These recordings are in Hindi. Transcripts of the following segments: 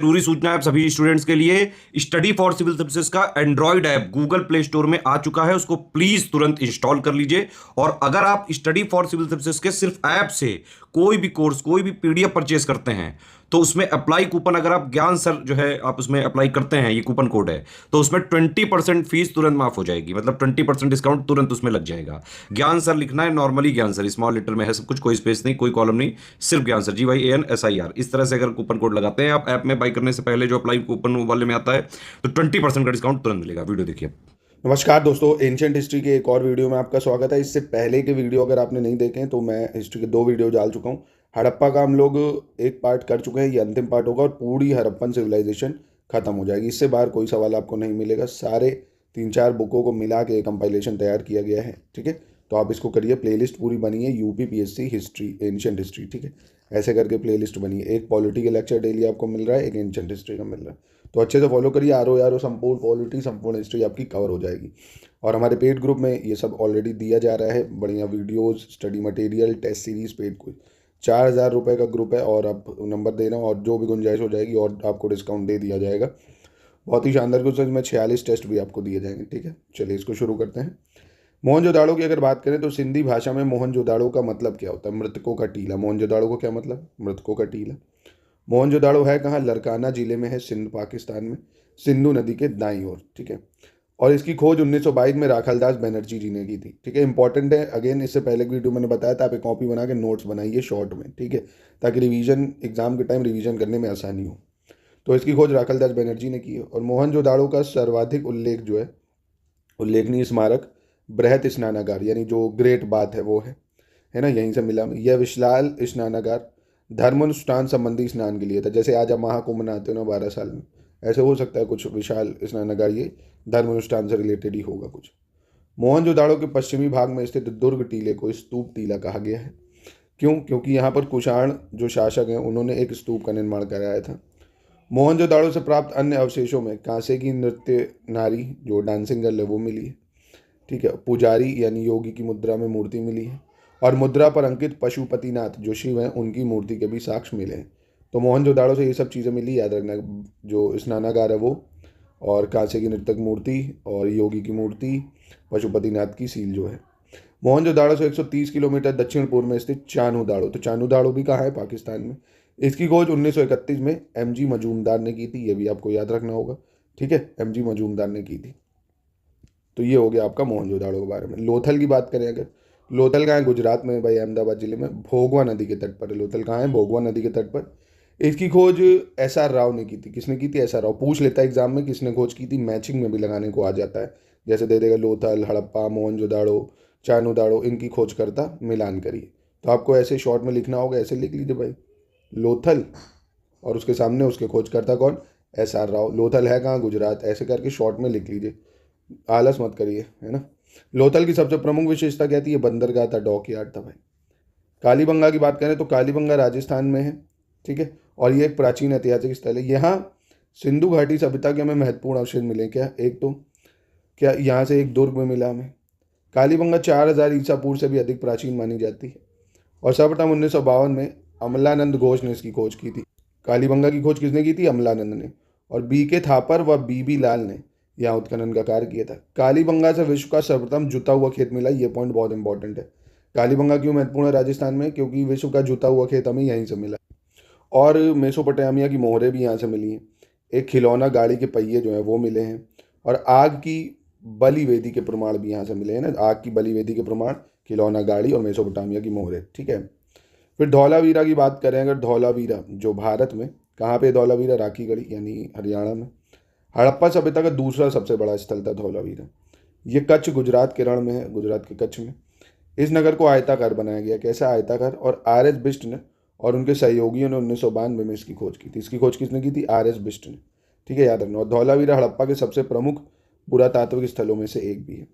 जरूरी सूचना है सभी स्टूडेंट्स के लिए। स्टडी फॉर सिविल सर्विसेज का Android app Google play store में आ चुका है, उसको प्लीज तुरंत इंस्टॉल कर लीजिए। और अगर आप स्टडी फॉर सिविल सर्विसेज के सिर्फ ऐप से कोई भी कोर्स, कोई भी पीडीएफ परचेज करते हैं, तो उसमें अप्लाई कूपन, अगर आप ज्ञान सर जो है आप उसमें अप्लाई करते हैं, ये कूपन कोड है, तो उसमें 20% फीस तुरंत माफ हो जाएगी। मतलब 20% डिस्काउंट तुरंत उसमें लग जाएगा। ज्ञान सर लिखना है, नॉर्मली ज्ञान सर स्मॉल लेटर में है सब कुछ, कोई स्पेस नहीं, कोई कॉलम नहीं, सिर्फ ज्ञान सर, GYANSIR। इस तरह से अगर कूपन कोड लगाते हैं आप ऐप में बाई करने से पहले, जो अप्लाई कूपन वाले में आता है, तो 20% का डिस्काउंट तुरंत मिलेगा। वीडियो देखिए। नमस्कार दोस्तों, एंशियंट हिस्ट्री के एक और वीडियो में आपका स्वागत है। इससे पहले के वीडियो अगर आपने नहीं देखे हैं तो मैं हिस्ट्री के 2 वीडियो डाल चुका हूं। हड़प्पा का हम लोग एक पार्ट कर चुके हैं, ये अंतिम पार्ट होगा और पूरी हड़प्पन सिविलाइजेशन खत्म हो जाएगी। इससे बाहर कोई सवाल आपको नहीं मिलेगा। सारे 3-4 बुकों को मिला के कंपाइलेशन तैयार किया गया है, ठीक है। तो आप इसको करिए, प्लेलिस्ट पूरी बनी है, UPPSC हिस्ट्री, एंशियंट हिस्ट्री, ठीक है। ऐसे करके प्लेलिस्ट बनी है। एक पॉलिटी का लेक्चर डेली आपको मिल रहा है, एक एंशियंट हिस्ट्री का मिल रहा है। तो अच्छे से फॉलो करिए। RO संपूर्ण पॉलिटी, संपूर्ण हिस्ट्री आपकी कवर हो जाएगी। और हमारे पेड ग्रुप में ये सब ऑलरेडी दिया जा रहा है, बढ़िया videos, study material, test series, paid कोई 4,000 रुपये का ग्रुप है। और आप नंबर दे रहे हो और जो भी गुंजाइश हो जाएगी और आपको डिस्काउंट दे दिया जाएगा। बहुत ही शानदार कुछ में 46 टेस्ट भी आपको दिए जाएंगे, ठीक है। चलिए इसको शुरू करते हैं। मोहनजोदाड़ो की अगर बात करें तो सिंधी भाषा में मोहनजोदाड़ो का मतलब क्या होता है? मृतकों का टीला। मोहनजोदाड़ो को क्या मतलब? मृतकों का टीला। मोहनजोदाड़ो है कहाँ? लरकाना जिले में है, सिंध पाकिस्तान में, सिंधु नदी के दाईं ओर, ठीक है। और इसकी खोज 1922 में राखालदास बनर्जी जी ने की थी, ठीक है। इंपॉर्टेंट है। अगेन इससे पहले की वीडियो मैंने बताया था, आप एक कॉपी बना के नोट्स बनाइए शॉर्ट में, ठीक है, ताकि रिवीजन, एग्जाम के टाइम रिवीजन करने में आसानी हो। तो इसकी खोज राखालदास बनर्जी ने की है। और मोहनजोदाड़ो का सर्वाधिक उल्लेख जो है, उल्लेखनीय स्मारक बृहत स्नानागार, यानी जो ग्रेट बात है वो है ना, यहीं से मिला। यह विशाल स्नानागार धर्मानुष्ठान संबंधी स्नान के लिए था। जैसे आज आप महाकुंभ नहाते हो ना 12 साल में, ऐसे हो सकता है कुछ विशाल स्नानागार ये धर्मानुष्ठान से रिलेटेड ही होगा कुछ। मोहनजोदाड़ो के पश्चिमी भाग में स्थित दुर्ग टीले को स्तूप टीला कहा गया है। क्यों? क्योंकि यहाँ पर कुषाण जो शासक हैं उन्होंने एक स्तूप का निर्माण कराया था। मोहनजोदाड़ो से प्राप्त अन्य अवशेषों में कांसे की नृत्य नारी जो डांसिंग गर्ल है वो मिली है, ठीक है। पुजारी यानी योगी की मुद्रा में मूर्ति मिली है। और मुद्रा पर अंकित पशुपतिनाथ जो शिव हैं उनकी मूर्ति के भी साक्ष्य मिले हैं। तो मोहनजोदाड़ो से ये सब चीज़ें मिली, याद रखना। जो स्नानागार है वो, और कांसे की नृतक मूर्ति, और योगी की मूर्ति, पशुपतिनाथ की सील जो है। मोहनजोदाड़ो से 130 किलोमीटर दक्षिण पूर्व में स्थित चान्होदाड़ो। तो चान्होदाड़ो भी कहाँ है? पाकिस्तान में। इसकी खोज 1931 में MG मजूमदार ने की थी, ये भी आपको याद रखना होगा, ठीक है। MG मजूमदार ने की थी। तो ये हो गया आपका मोहनजोदाड़ो के बारे में। लोथल की बात करें अगर, लोथल कहाँ है? गुजरात में भाई, अहमदाबाद जिले में, भोगवा नदी के तट पर है। लोथल कहाँ है? भोगवा नदी के तट पर। इसकी खोज SR राव ने की थी। किसने की थी? SR राव। पूछ लेता है एग्जाम में किसने खोज की थी, मैचिंग में भी लगाने को आ जाता है। जैसे दे देगा लोथल, हड़प्पा, मोहनजोदाड़ो, चान्होदाड़ो, इनकी खोजकर्ता मिलान करिए। तो आपको ऐसे शॉर्ट में लिखना होगा, ऐसे लिख लीजिए भाई, लोथल और उसके सामने उसके खोजकर्ता कौन? SR राव। लोथल है कहाँ? गुजरात। ऐसे करके शॉर्ट में लिख लीजिए, आलस मत करिए, है ना। लोथल की सबसे प्रमुख विशेषता क्या थी? ये बंदरगाह था, डॉक यार्ड था भाई। कालीबंगा की बात करें तो कालीबंगा राजस्थान में है, ठीक है। और ये एक प्राचीन ऐतिहासिक स्थल है। यहाँ सिंधु घाटी सभ्यता के हमें महत्वपूर्ण अवशेष मिले। क्या? एक तो क्या यहाँ से एक दुर्ग में मिला हमें। कालीबंगा 4000 ईसा पूर्व से भी अधिक प्राचीन मानी जाती है। और सर्वप्रथम 1952 में अमलानंद घोष ने इसकी खोज की थी। कालीबंगा की खोज किसने की थी? अमलानंद ने। और BK थापर व BB लाल ने यहाँ उत्खनन का कार्य किया था। कालीबंगा से विश्व का सर्वप्रथम जुता हुआ खेत मिला। ये पॉइंट बहुत इंपॉर्टेंट है। कालीबंगा क्यों महत्वपूर्ण है राजस्थान में? क्योंकि विश्व का जुता हुआ खेत हमें यहीं से मिला। और मेसोपोटामिया की मोहरें भी यहाँ से मिली हैं। एक खिलौना गाड़ी के पहिए जो हैं वो मिले हैं। और आग की बलि वेदी के प्रमाण भी यहाँ से मिले हैं ना। आग की बलि वेदी के प्रमाण, खिलौना गाड़ी और मेसोपोटामिया की मोहरें, ठीक है। फिर धौलावीरा की बात करें अगर, धौलावीरा जो भारत में कहाँ पे? धौलावीरा राखीगढ़ी यानी हरियाणा में। हड़प्पा सभ्यता का दूसरा सबसे बड़ा स्थल था धौलावीरा। ये कच्छ, गुजरात के रण में है, गुजरात के कच्छ में। इस नगर को आयताकार बनाया गया। कैसा आयताकार? और RS बिष्ट ने और उनके सहयोगियों ने 1992 में इसकी खोज की थी। इसकी खोज किसने की थी? RS बिष्ट ने, ठीक है, याद रखना। और धौलावीरा हड़प्पा के सबसे प्रमुख पुरातात्विक स्थलों में से एक भी है।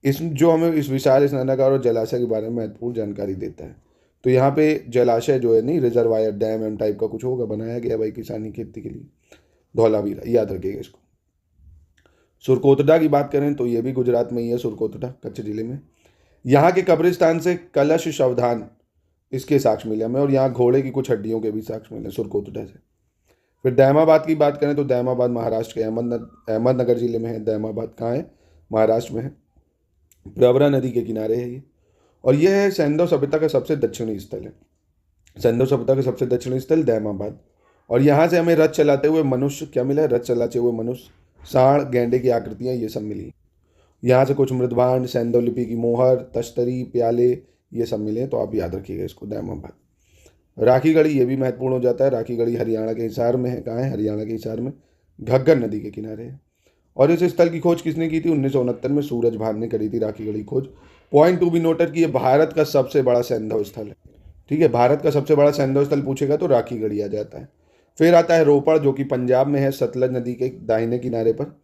इस जो हमें इस विशाल स्नानागार और जलाशय के बारे में महत्वपूर्ण जानकारी देता है। तो यहाँ पे जलाशय जो है, नहीं रिजर्वायर, डैम एम टाइप का कुछ होगा, बनाया गया भाई किसानी खेती के लिए। धौलावीरा याद रखिएगा इसको। सुरकोतडा की बात करें तो ये भी गुजरात में ही है, सुरकोतडा कच्छ जिले में। यहाँ के कब्रिस्तान से कलश शवधान इसके साक्ष्य मिले हमें। और यहाँ घोड़े की कुछ हड्डियों के भी साक्ष्य मिले सुरकोतडा से। फिर दैमाबाद की बात करें तो दैमाबाद महाराष्ट्र के अहमदनगर जिले में है। दैमाबाद कहाँ है? महाराष्ट्र में है। प्रवरा नदी के किनारे है ये, और यह है सैंधव सभ्यता का सबसे दक्षिणी स्थल है। सैंधव सभ्यता का सबसे दक्षिणी स्थल दैमाबाद। और यहाँ से हमें रथ चलाते हुए मनुष्य क्या मिला है? रथ चलाते हुए मनुष्य, सांड, गेंडे की आकृतियाँ, ये सब मिली। यहाँ से कुछ मृदभांड, सैंधव लिपि की मोहर, तश्तरी, प्याले, ये सब मिले, तो आप याद रखिएगा इसको, दैमाबाद। राखी गढ़ी, ये भी महत्वपूर्ण हो जाता है। राखी गढ़ी हरियाणा के हिसार में है। कहाँ है? हरियाणा के हिसार में, घग्गर नदी के किनारे है। और इस स्थल की खोज किसने की थी? 1969 में सूरज भान ने करी थी राखी गढ़ी खोज। पॉइंट टू बी नोटेड कि ये भारत का सबसे बड़ा सैंधव स्थल है। ठीक है, भारत का सबसे बड़ा सैंधव स्थल पूछेगा तो राखी गढ़ी आ जाता है। फिर आता है रोपड़, जो कि पंजाब में है, सतलज नदी के दाहिने किनारे पर।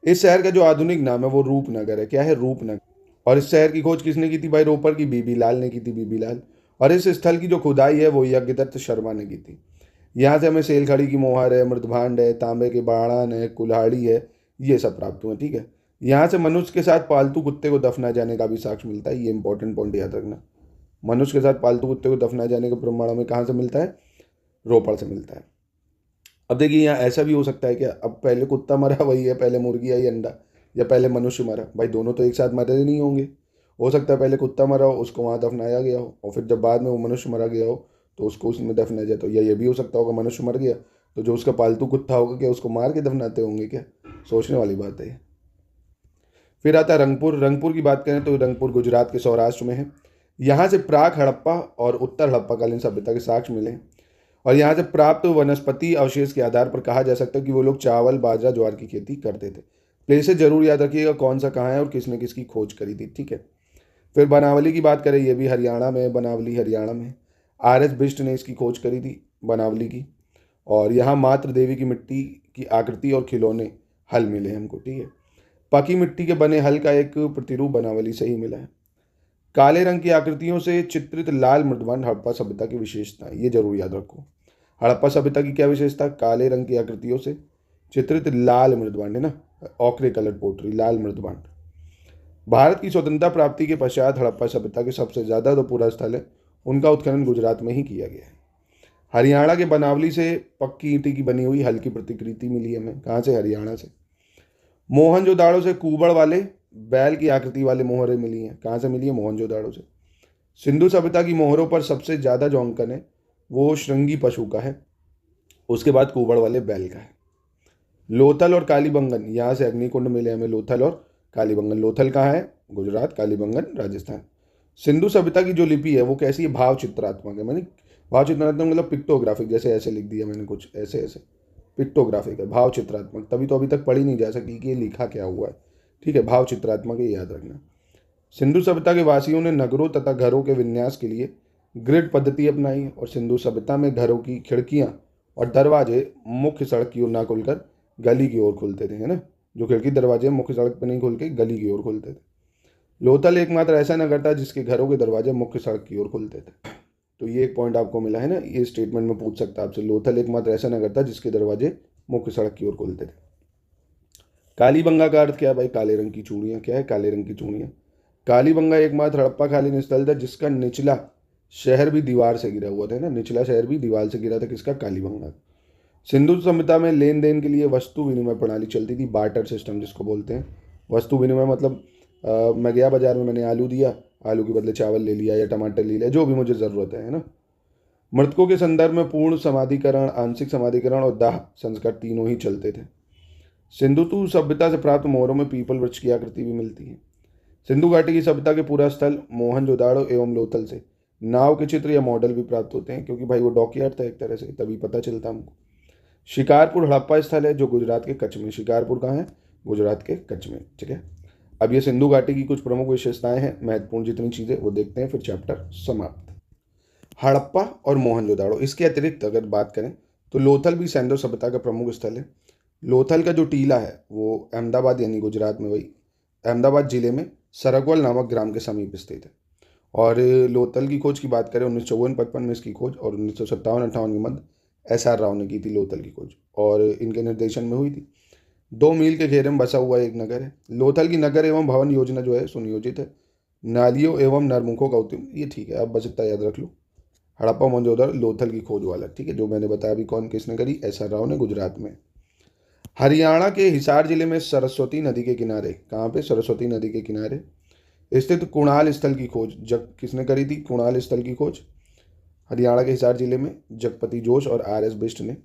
इस शहर का जो आधुनिक नाम है वो रूपनगर है। क्या है? रूपनगर। और इस शहर की खोज किसने की थी भाई? रोपड़ की बीबी लाल ने की थी, बीबी लाल। और इस स्थल की जो खुदाई है वो यज्ञदत्त शर्मा ने की थी। यहाँ से हमें सेलखड़ी की मोहर है, मृदभांड है, तांबे के बाड़ान है, कुल्हाड़ी है, ये सब प्राप्त हुए। ठीक है, यहाँ से मनुष्य के साथ पालतू कुत्ते को दफनाए जाने का भी साक्ष्य मिलता है। ये इंपॉर्टेंट पॉइंट याद रखना। मनुष्य के साथ पालतू कुत्ते को दफनाए जाने का प्रमाण हमें कहाँ से मिलता है? रोपड़ से मिलता है। अब देखिए, यहाँ ऐसा भी हो सकता है कि अब पहले कुत्ता मरा वही है, पहले मुर्गी आई अंडा, या पहले मनुष्य मरा। भाई दोनों तो एक साथ मरे नहीं होंगे। हो सकता है पहले कुत्ता मरा हो, उसको वहाँ दफनाया गया हो, और फिर जब बाद में वो मनुष्य मरा गया हो तो उसको उसमें दफनाया जाए। तो या ये भी हो सकता होगा मनुष्य मर गया तो जो उसका पालतू कुत्ता होगा क्या उसको मार के दफनाते होंगे क्या? सोचने वाली बात है ये। फिर आता है रंगपुर। रंगपुर की बात करें तो रंगपुर गुजरात के सौराष्ट्र में है। यहाँ से प्राक हड़प्पा और उत्तर हड़प्पाकालीन सभ्यता के साक्ष्य मिले हैं। और यहाँ से प्राप्त वनस्पति अवशेष के आधार पर कहा जा सकता है कि वो लोग चावल, बाजरा, ज्वार की खेती करते थे। प्लेसेस जरूर याद रखिएगा कौन सा कहाँ है और किसने किसकी खोज करी थी। ठीक है, फिर बनावली की बात करें, ये भी हरियाणा में है। बनावली हरियाणा में। RS बिष्ट ने इसकी खोज करी थी, बनावली की। और यहाँ मात्र देवी की मिट्टी की आकृति और खिलौने हल मिले हमको। ठीक है, पकी मिट्टी के बने हल का एक प्रतिरूप बनावली से ही मिला है। काले रंग की आकृतियों से चित्रित लाल मृदभांड हड़प्पा सभ्यता की विशेषता है, ये जरूर याद रखो। हड़प्पा सभ्यता की क्या विशेषता? काले रंग की आकृतियों से चित्रित लाल मृदभांड, है ना, ऑकरे कलर पोट्री, लाल मृदभांड। भारत की स्वतंत्रता प्राप्ति के पश्चात हड़प्पा सभ्यता के सबसे ज़्यादा जो पूरा स्थल है उनका उत्खनन गुजरात में ही किया गया है। हरियाणा के बनावली से पक्की ईंटी की बनी हुई हल्की प्रतिकृति मिली हमें। कहाँ से? हरियाणा से। मोहनजोदाड़ो से कुबड़ वाले बैल की आकृति वाले मोहरें मिली हैं। कहाँ से मिली है? मोहनजोदाड़ो से। सिंधु सभ्यता की मोहरों पर सबसे ज़्यादा जो अंकन है वो श्रृंगी पशु का है, उसके बाद कुबड़ वाले बैल का है। लोथल और कालीबंगन, यहाँ से अग्निकुंड मिले हमें, लोथल और कालीबंगन। लोथल कहाँ है? गुजरात, कालीबंगन राजस्थान। सिंधु सभ्यता की जो लिपि है वो कैसी है? भाव चित्रात्मक है। मैंने भाव चित्रात्मक मतलब पिक्टोग्राफिक, जैसे ऐसे लिख दिया मैंने, कुछ ऐसे ऐसे पिक्टोग्राफिक है, भाव चित्रात्मक। तभी तो अभी तक पढ़ी नहीं जा सकी कि ये लिखा क्या हुआ है। ठीक है, भाव चित्रात्मक, ये याद रखना। सिंधु सभ्यता के वासियों ने नगरों तथा घरों के विन्यास के लिए ग्रिड पद्धति अपनाई, और सिंधु सभ्यता में घरों की खिड़कियां और दरवाजे मुख्य सड़क की ओर ना खुलकर गली की ओर खुलते थे, है ना। जो खिड़की दरवाजे मुख्य सड़क पर नहीं खुल के गली की ओर खुलते थे। लोथल एकमात्र ऐसा नगर था जिसके घरों के दरवाजे मुख्य सड़क की ओर खुलते थे। तो ये एक पॉइंट आपको मिला है ना, ये स्टेटमेंट में पूछ सकता है आपसे। लोथल एकमात्र ऐसा नगर था जिसके दरवाजे मुख्य सड़क की ओर खुलते थे। कालीबंगा का अर्थ क्या है भाई? काले रंग की चूड़ियाँ। क्या है? काले रंग की चूड़ियाँ। कालीबंगा एकमात्र हड़प्पाकालीन स्थल था जिसका निचला शहर भी दीवार से घिरा हुआ था ना, निचला शहर भी दीवार से घिरा था। किसका? कालीबंगा। सिंधु सभ्यता में लेन देन के लिए वस्तु विनिमय प्रणाली चलती थी, बार्टर सिस्टम जिसको बोलते हैं। वस्तु विनिमय मतलब मैं गया बाजार में, मैंने आलू दिया, आलू के बदले चावल ले लिया या टमाटर ले लिया, जो भी मुझे ज़रूरत है ना। मृतकों के संदर्भ में पूर्ण समाधिकरण, आंशिक समाधिकरण और दाह संस्कार तीनों ही चलते थे। सिंधु सभ्यता से प्राप्त मोहरों में पीपल वृक्ष की आकृति भी मिलती है। सिंधु घाटी की सभ्यता के पूरा स्थल मोहनजोदाड़ो एवं लोथल से नाव के चित्र या मॉडल भी प्राप्त होते हैं, क्योंकि भाई वो डॉकयार्ड था एक तरह से, तभी पता चलता हमको। शिकारपुर हड़प्पा स्थल है जो गुजरात के कच्छ में। शिकारपुर कहाँ है? गुजरात के कच्छ में। ठीक है, अब ये सिंधु घाटी की कुछ प्रमुख विशेषताएं हैं, महत्वपूर्ण जितनी चीज़ें वो देखते हैं, फिर चैप्टर समाप्त। हड़प्पा और मोहनजोदाड़ो, इसके अतिरिक्त अगर बात करें तो लोथल भी सैंधव सभ्यता का प्रमुख स्थल है। लोथल का जो टीला है वो अहमदाबाद यानी गुजरात में, वही अहमदाबाद जिले में सरगवल नामक ग्राम के समीप स्थित है। और लोथल की खोज की बात करें 1954-55 में इसकी खोज, और 1957-58 के मध्य SR राव ने की थी लोथल की खोज, और इनके निर्देशन में हुई थी। 2 मील के घेरे में बसा हुआ एक नगर है। लोथल की नगर एवं भवन योजना जो है सुनियोजित है। नालियों एवं नरमुखों का उत्तम, ये ठीक है, अब बस इतना याद रख लो। हड़प्पा मोहनजोदड़ो लोथल की खोज वाला, ठीक है, जो मैंने बताया अभी कौन किसने करी, SR राव ने गुजरात में। हरियाणा के हिसार जिले में सरस्वती नदी के किनारे, कहाँ पे, सरस्वती नदी के किनारे स्थित कुणाल स्थल की खोज जग किसने करी थी, कुणाल स्थल की खोज हरियाणा के हिसार जिले में जगपति जोश और RS बिष्ट ने।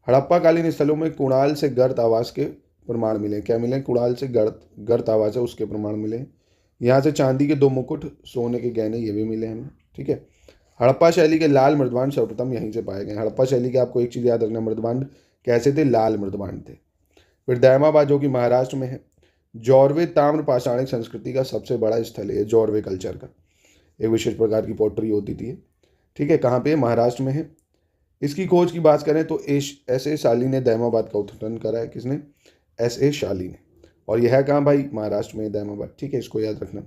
हड़प्पा कालीन स्थलों में कुणाल से गर्त आवास के प्रमाण मिले, क्या मिले, कुणाल से गर्त आवास है उसके प्रमाण मिले। यहाँ से चांदी के 2 मुकुट, सोने के गहने, ये भी मिले हमें, ठीक है। हड़प्पा शैली के लाल मृदबांड सर्वप्रथम यहीं से पाए गए। हड़प्पा शैली के आपको एक चीज़ याद रखना, मृदबांड कैसे थे, लाल मृदबांड थे। फिर दैमाबाद जो कि महाराष्ट्र में है, जौरवे ताम्र पाषाणिक संस्कृति का सबसे बड़ा स्थल है, जौरवे कल्चर का, एक विशेष प्रकार की पॉटरी होती थी, ठीक है। कहाँ पे, महाराष्ट्र में है। इसकी खोज की बात करें तो S.A. शाली ने दैमाबाद का उत्खनन करा है, किसने, S.A. शाली ने, और यह है कहाँ भाई, महाराष्ट्र में दैमाबाद, ठीक है, इसको याद रखना।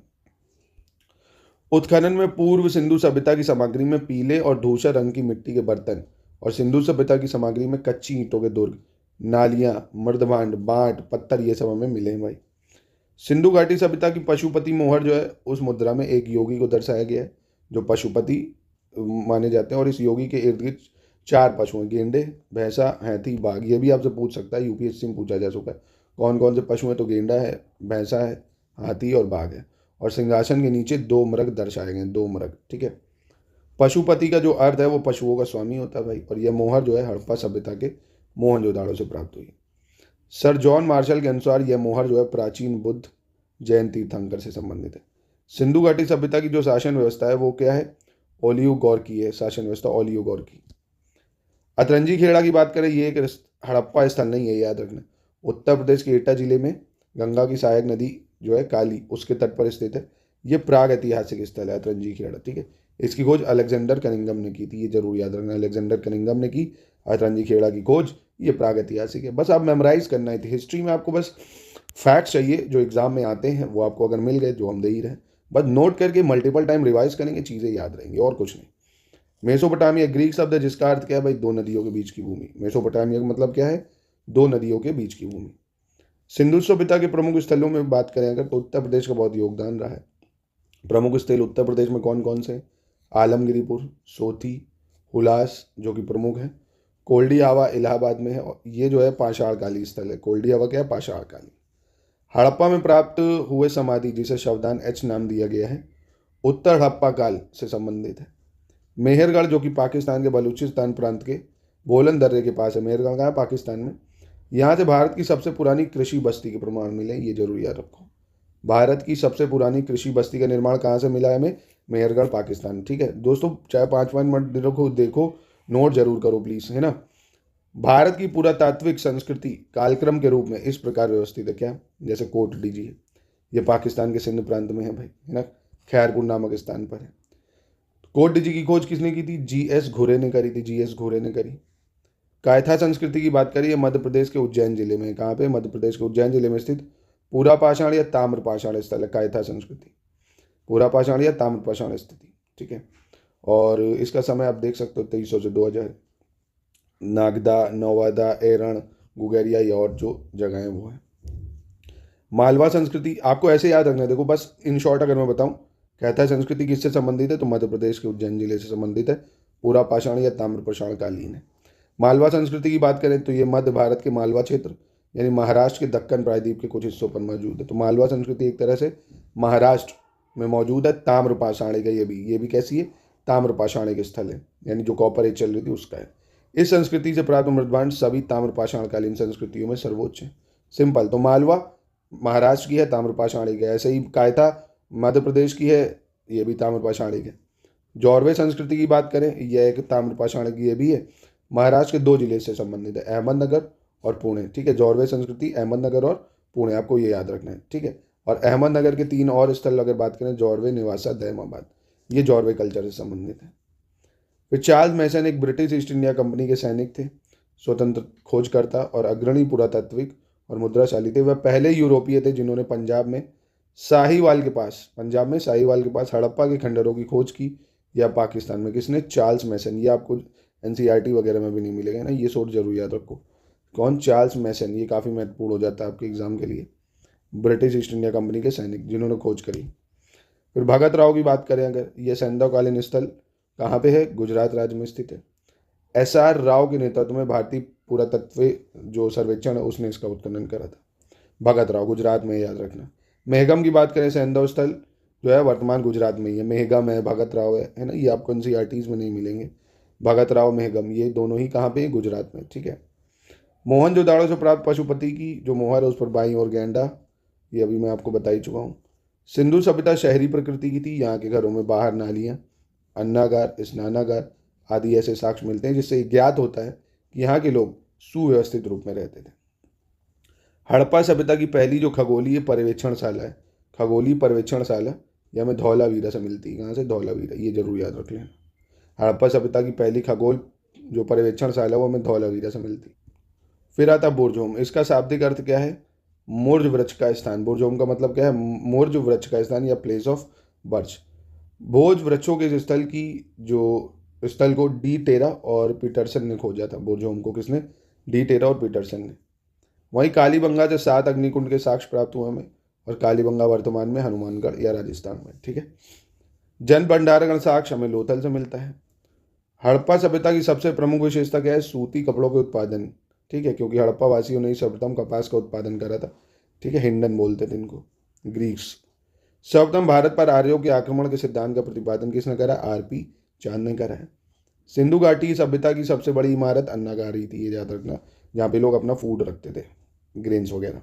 उत्खनन में पूर्व सिंधु सभ्यता की सामग्री में पीले और धूसर रंग की मिट्टी के बर्तन और सिंधु सभ्यता की सामग्री में कच्ची ईंटों के दुर्ग, नालियां, मर्दभांड, बांट, पत्थर, ये सब हमें मिले हैं भाई। सिंधु घाटी सभ्यता की पशुपति मोहर जो है, उस मुद्रा में एक योगी को दर्शाया गया है जो पशुपति माने जाते हैं, और इस योगी के इर्द गिर्द 4 पशु हैं, गेंडे, भैंसा, हाथी, बाघ। ये भी आपसे पूछ सकता है, UPSC में पूछा जा चुका है, कौन कौन से पशु हैं, तो गेंडा है, भैंसा है, हाथी और बाघ है। और सिंहासन के नीचे 2 मृग दर्शाए गए, 2 मृग, ठीक है। पशुपति का जो अर्थ है वो पशुओं का स्वामी होता है भाई, और यह मोहर जो है हड़प्पा सभ्यता के मोहनजोदाड़ो से प्राप्त हुई। सर जॉन मार्शल के अनुसार यह मोहर जो है प्राचीन बुद्ध जैन तीर्थंकर से संबंधित है। सिंधु घाटी सभ्यता की जो शासन व्यवस्था है वो क्या है, ओलियोगौर की है, शासन व्यवस्था ओलियोगौर की। अतरंजी खेड़ा की बात करें, ये एक हड़प्पा स्थल नहीं है, याद रखना। उत्तर प्रदेश के एटा जिले में गंगा की सहायक नदी जो है काली, उसके तट पर स्थित है। ये प्राग ऐतिहासिक स्थल है अतरंजी खेड़ा, ठीक है। इसकी खोज अलेक्जेंडर कनिंघम ने की थी, ये जरूर याद रखना, अलेक्जेंडर कनिंघम ने की अतरंजी खेड़ा की खोज। ये प्राग ऐतिहासिक है, बस आप मेमोराइज करना है। हिस्ट्री में आपको बस फैक्ट चाहिए जो एग्जाम में आते हैं, वो आपको अगर मिल गए, जो हम दे ही रहे, बस नोट करके मल्टीपल टाइम रिवाइज करेंगे, चीज़ें याद रहेंगी, और कुछ नहीं। मेसोपोटामिया ग्रीक शब्द है जिसका अर्थ क्या है भाई, 2 नदियों के बीच की भूमि। मेसोपोटामिया का मतलब क्या है, 2 नदियों के बीच की भूमि। सिंधु सभ्यता के प्रमुख स्थलों में बात करें अगर, तो उत्तर प्रदेश का बहुत योगदान रहा है। प्रमुख स्थल उत्तर प्रदेश में कौन कौन से, आलमगिरीपुर, सोथी, हुलास जो कि प्रमुख है, कोल्डी आवा इलाहाबाद में है, और ये जो है पाषाणकाली स्थल है। कोल्डी आवा क्या है, पाषाणकाली। हड़प्पा में प्राप्त हुए समाधि जिसे शवदान H नाम दिया गया है, उत्तर हड़प्पा काल से संबंधित है। मेहरगढ़ जो कि पाकिस्तान के बलूचिस्तान प्रांत के बोलन दर्रे के पास है, मेहरगढ़ कहाँ है, पाकिस्तान में। यहाँ से भारत की सबसे पुरानी कृषि बस्ती के प्रमाण मिले, ये जरूर याद रखो। भारत की सबसे पुरानी कृषि बस्ती का निर्माण कहाँ से मिला है हमें, मेहरगढ़, पाकिस्तान, ठीक है। दोस्तों चाहे 5-5 मिनट देखो, नोट जरूर करो प्लीज, है ना। भारत की पुरातात्विक संस्कृति कालक्रम के रूप में इस प्रकार व्यवस्थित है, क्या, जैसे कोट डीजिए, ये पाकिस्तान के सिंध प्रांत में है भाई, है ना, खैरपुर नामक स्थान पर है। कोट डीजी की खोज किसने की थी, GS घुरे ने करी थी, GS घुरे ने करी। कायथा संस्कृति की बात करिए, मध्य प्रदेश के उज्जैन जिले में, कहाँ पे, मध्य प्रदेश के उज्जैन जिले में स्थित पूरा पाषाण या ताम्र पाषाण स्थल है कायथा संस्कृति, पूरा पाषाण या ताम्र पाषाण स्थिति, ठीक है। और इसका समय आप देख सकते हो 2300 से 2000। नागदा, नौवादा, एरण, गुगेरिया, ये और जो जगह है वो है। मालवा संस्कृति आपको ऐसे याद रखना है, देखो बस इन शॉर्ट अगर मैं बताऊं, कायथा संस्कृति किससे संबंधित है, तो मध्य प्रदेश के उज्जैन जिले से संबंधित है, पूरा पाषाण या ताम्र पाषाण कालीन है। मालवा संस्कृति की बात करें तो ये मध्य भारत के मालवा क्षेत्र यानी महाराष्ट्र के दक्कन प्रायद्वीप के कुछ हिस्सों पर मौजूद है। तो मालवा संस्कृति एक तरह से महाराष्ट्र में मौजूद है, ताम्र पाषाणिक है, ये भी कैसी है, ताम्र पाषाणिक स्थल है, यानी जो कॉपर एज चल रही थी उसका है। इस संस्कृति से प्राप्त मृदभांड सभी ताम्र पाषाणकालीन संस्कृतियों में सर्वोच्च है। सिंपल, तो मालवा महाराष्ट्र की है, ताम्र पाषाणिक है। ऐसे ही कायथा मध्य प्रदेश की है, ये भी ताम्र पाषाणिक है। जौरवे संस्कृति की बात करें, यह एक ताम्र पाषाणिक ये भी है, महाराष्ट्र के 2 जिले से संबंधित है, अहमदनगर और पुणे, ठीक है। जौरवे संस्कृति अहमदनगर और पुणे, आपको ये याद रखना है, ठीक है। और अहमदनगर के 3 और स्थल अगर बात करें, जौरवे, निवासा, दैमाबाद, ये जौरवे कल्चर से संबंधित है। फिर चार्ल्स मैसन एक ब्रिटिश ईस्ट इंडिया कंपनी के सैनिक थे, स्वतंत्र खोजकर्ता और अग्रणी पुरातात्विक और मुद्राशाली थे। वह पहले यूरोपीय थे जिन्होंने पंजाब में साहिवाल के पास हड़प्पा के खंडरों की खोज की, या पाकिस्तान में किसने, चार्ल्स मैसन। ये आपको NCERT वगैरह में भी नहीं मिलेगा ना, ये सोच जरूर याद रखो, कौन, चार्ल्स मैसन। ये काफ़ी महत्वपूर्ण हो जाता है आपके एग्जाम के लिए, ब्रिटिश ईस्ट इंडिया कंपनी के सैनिक जिन्होंने खोज करी। फिर भगत राव की बात करें अगर, ये सैंधवकालीन स्थल कहाँ पे है? गुजरात राज्य में स्थित है। SR राव के नेतृत्व में भारतीय पुरातत्व जो सर्वेक्षण है उसने इसका उत्खनन करा था। भगत राव, गुजरात में, याद रखना। मेहगम की बात करें, सैंधव स्थल जो है वर्तमान गुजरात में ही है। मेहगम है, भगत राव है ना, ये आपको NCERTs में नहीं मिलेंगे। भगत राव, मेहगम, ये दोनों ही कहाँ पे हैं? गुजरात में, ठीक है। मोहनजोदाड़ो से प्राप्त पशुपति की जो मोहर है उस पर बाईं और गेंडा, ये अभी मैं आपको बता ही चुका हूँ। सिंधु सभ्यता शहरी प्रकृति की थी। यहाँ के घरों में बाहर नालियाँ, अन्नागार, स्नानागार आदि ऐसे साक्ष्य मिलते हैं जिससे ज्ञात होता है कि यहाँ के लोग सुव्यवस्थित रूप में रहते थे। हड़प्पा सभ्यता की पहली जो खगोलीय पर्यवेक्षणशाला है, खगोलीय पर्यवेक्षणशाला, यह हमें धौलावीरा से मिलती है। कहाँ से? धौलावीरा, ये जरूर याद रख लें। हड़प्पा सभ्यता की पहली खगोल जो पर्यवेक्षणशाला वो हमें धौलावीरा से मिलती। फिर आता बुर्जहोम। इसका शाब्दिक अर्थ क्या है? मूर्ज वृक्ष का स्थान। बुर्जहोम का मतलब क्या है? मूर्ज वृक्ष का स्थान या प्लेस ऑफ बर्च। भोज वृक्षों के स्थल की जो स्थल को डी टेरा और पीटरसन ने खोजा था। बुर्जहोम को किसने? डी टेरा और पीटरसन ने। वहीं कालीबंगा से 7 अग्निकुंड के साक्ष्य प्राप्त हुए हमें, और कालीबंगा वर्तमान में हनुमानगढ़ या राजस्थान में, ठीक है। जन भंडारगण साक्ष्य हमें लोथल से मिलता है। हड़प्पा सभ्यता की सबसे प्रमुख विशेषता क्या है? सूती कपड़ों के उत्पादन, ठीक है, क्योंकि हड़प्पा वासियों ने ही सर्वप्रथम कपास का उत्पादन करा था, ठीक है। हिंडन बोलते थे इनको, ग्रीक्स। सर्वप्रथम भारत पर आर्यों के आक्रमण के सिद्धांत का प्रतिपादन किसने करा? RP चांद ने करा है। सिंधु घाटी की सभ्यता की सबसे बड़ी इमारत अन्नागार ही थी, ये याद रखना, जहाँ पे लोग अपना फूड रखते थे, ग्रेन्स वगैरह।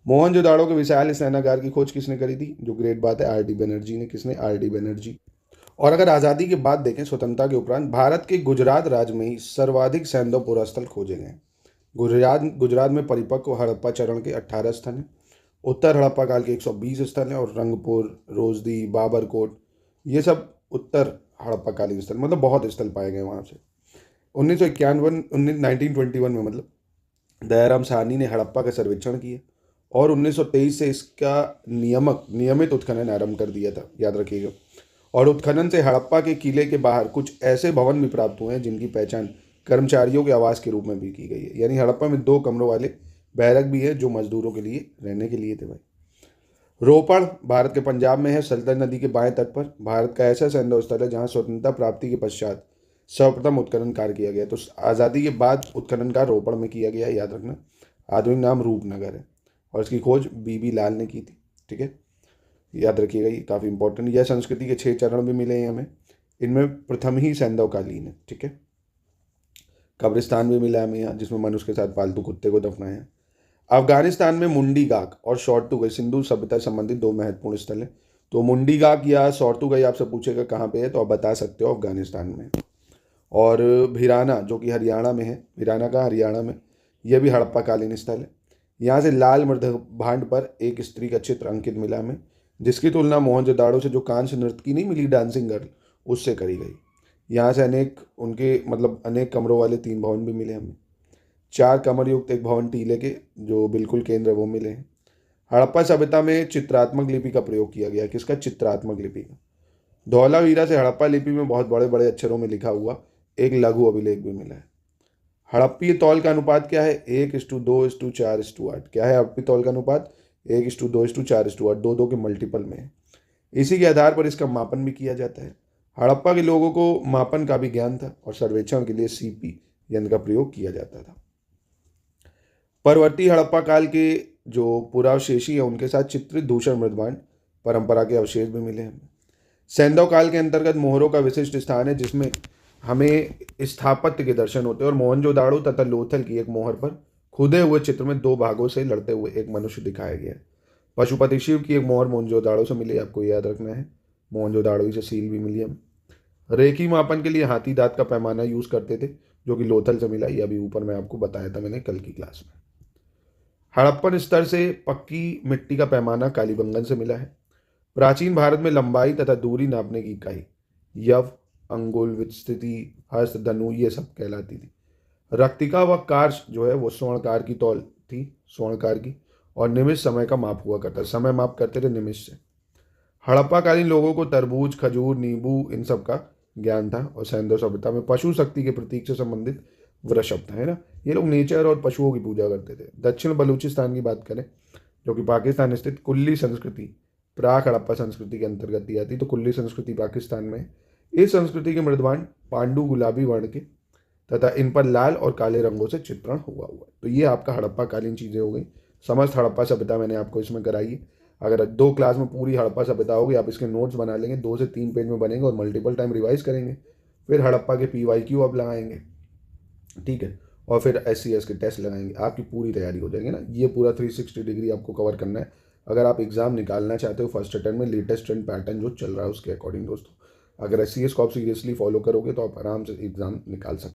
मोहनजोदाड़ो के विशाल स्नानागार की खोज किसने करी थी? जो ग्रेट बात है, RD बनर्जी ने। किसने? RD बनर्जी। और अगर आज़ादी के बाद देखें, स्वतंत्रता के उपरांत भारत के गुजरात राज्य में ही सर्वाधिक सैंधव पुरास्थल खोजे गए। गुजरात में परिपक्व हड़प्पा चरण के 18 स्थल हैं। उत्तर हड़प्पा काल के 120 स्थल हैं, और रंगपुर, रोजदी, बाबरकोट, ये सब उत्तर हड़प्पा कालीन स्थल, मतलब बहुत स्थल पाए गए वहाँ से। 1921 में मतलब दयाराम साहनी ने हड़प्पा का सर्वेक्षण किया, और 1923 से इसका नियमित उत्खनन आरंभ कर दिया था, याद रखिएगा। और उत्खनन से हड़प्पा के किले के बाहर कुछ ऐसे भवन भी प्राप्त हुए हैं जिनकी पहचान कर्मचारियों के आवास के रूप में भी की गई है। यानी हड़प्पा में 2 कमरों वाले बैरक भी है जो मजदूरों के लिए रहने के लिए थे भाई। रोपड़ भारत के पंजाब में है, सतलज नदी के बाएं तट पर। भारत का ऐसा सैंधव स्थल है जहां स्वतंत्रता प्राप्ति के पश्चात सर्वप्रथम उत्खनन कार्य किया गया। तो आज़ादी के बाद उत्खनन कार्य रोपड़ में किया गया, याद रखना। आधुनिक नाम रूपनगर है, और इसकी खोज BB लाल ने की थी, ठीक है, याद रखिएगा, ये काफ़ी इंपॉर्टेंट। यह संस्कृति के 6 चरण भी मिले हैं हमें। इनमें प्रथम ही सैंधवकालीन है, ठीक है। कब्रिस्तान भी मिला है हमें यहाँ, जिसमें मनुष्य के साथ पालतू कुत्ते को दफनाया। अफगानिस्तान में मुंडीगाक और शॉर्तुगाई सिंधु सभ्यता संबंधित 2 महत्वपूर्ण स्थल हैं। तो मुंडीगाक या शॉर्तुगाई आपसे पूछेगा कहाँ पे है, तो आप बता सकते हो अफगानिस्तान में। और भिराना जो कि हरियाणा में है, भिराना का हरियाणा में, यह भी हड़प्पा कालीन स्थल है। यहाँ से लाल मृद भांड पर एक स्त्री का चित्र अंकित मिला हमें, जिसकी तुलना मोहनजोदाड़ो से जो कांस्य नर्तकी नहीं मिली, डांसिंग गर्ल, उससे करी गई। यहाँ से अनेक कमरों वाले 3 भवन भी मिले हमें। 4 कमर युक्त एक भवन टीले के जो बिल्कुल केंद्र वो मिले हैं। हड़प्पा सभ्यता में चित्रात्मक लिपि का प्रयोग किया गया। किसका? चित्रात्मक लिपि का। धौलावीरा से हड़प्पा लिपि में बहुत बड़े बड़े अक्षरों में लिखा हुआ एक लघु अभिलेख भी मिला है। हड़प्पी तौल का अनुपात क्या है? 1:2:4:8। क्या है हड़प्पी तौल का अनुपात? 1:2:4:8, 2 के मल्टीपल में है। इसी के आधार पर इसका मापन भी किया जाता है। हड़प्पा के लोगों को मापन का भी ज्ञान था, और सर्वेक्षण के लिए CP यंत्र का प्रयोग किया जाता था। परवर्ती हड़प्पा काल के जो पुरावशेषी है उनके साथ चित्रित धूसर मृदभांड परंपरा के अवशेष भी मिले हैं। सैंधव काल के अंतर्गत मोहरों का विशिष्ट स्थान है, जिसमें हमें स्थापत्य के दर्शन होते हैं। और मोहनजोदाड़ो तथा लोथल की एक मोहर पर खुदे हुए चित्र में 2 भागों से लड़ते हुए एक मनुष्य दिखाया गया है। पशुपति शिव की एक मोहर मोहनजोदाड़ो से मिली, आपको याद रखना है। मोहनजोदाड़ो से सील भी मिली है। रेखी मापन के लिए हाथी दांत का पैमाना यूज करते थे, जो कि लोथल से मिला। ये अभी ऊपर मैं आपको बताया था मैंने कल की क्लास में। हड़प्पन स्तर से पक्की मिट्टी का पैमाना कालीबंगन से मिला है। प्राचीन भारत में लंबाई तथा दूरी नापने की इकाई यव, अंगुल, विस्तृति, हस्त, धनु, ये सब कहलाती थी। रक्तिका व कार्श जो है वो स्वर्णकार की तौल थी, स्वर्णकार की। और निमिष समय का माप हुआ करता, समय माप करते थे निमिष से। हड़प्पाकालीन लोगों को तरबूज, खजूर, नींबू, इन सब का ज्ञान था। और सैंधव सभ्यता में पशु शक्ति के प्रतीक से संबंधित वृषभ था, है ना। ये लोग नेचर और पशुओं की पूजा करते थे। दक्षिण बलूचिस्तान की बात करें, जो कि पाकिस्तान स्थित कुल्ली संस्कृति प्राक हड़प्पा संस्कृति के अंतर्गत दी जाती। तो कुल्ली संस्कृति पाकिस्तान में, इस संस्कृति के मृदवान पांडु गुलाबी वर्ण के तथा इन पर लाल और काले रंगों से चित्रण हुआ है। तो ये आपका हड़प्पा कालीन चीज़ें हो गई। समस्त हड़प्पा सभ्यता मैंने आपको इसमें कराई है। अगर 2 क्लास में पूरी हड़प्पा सभ्यता होगी, आप इसके नोट्स बना लेंगे, 2 से 3 पेज में बनेंगे और मल्टीपल टाइम रिवाइज करेंगे। फिर हड़प्पा के PYQ आप लगाएंगे, ठीक है, और फिर SCS के टेस्ट लगाएंगे, आपकी पूरी तैयारी हो जाएगी ना। ये पूरा 360 डिग्री आपको कवर करना है अगर आप एग्जाम निकालना चाहते हो फर्स्ट अटेम्प्ट में लेटेस्ट ट्रेंड पैटर्न जो चल रहा है उसके अकॉर्डिंग। दोस्तों, अगर SCS को आप सीरियसली फॉलो करोगे तो आप आराम से एग्जाम निकाल सकते हो।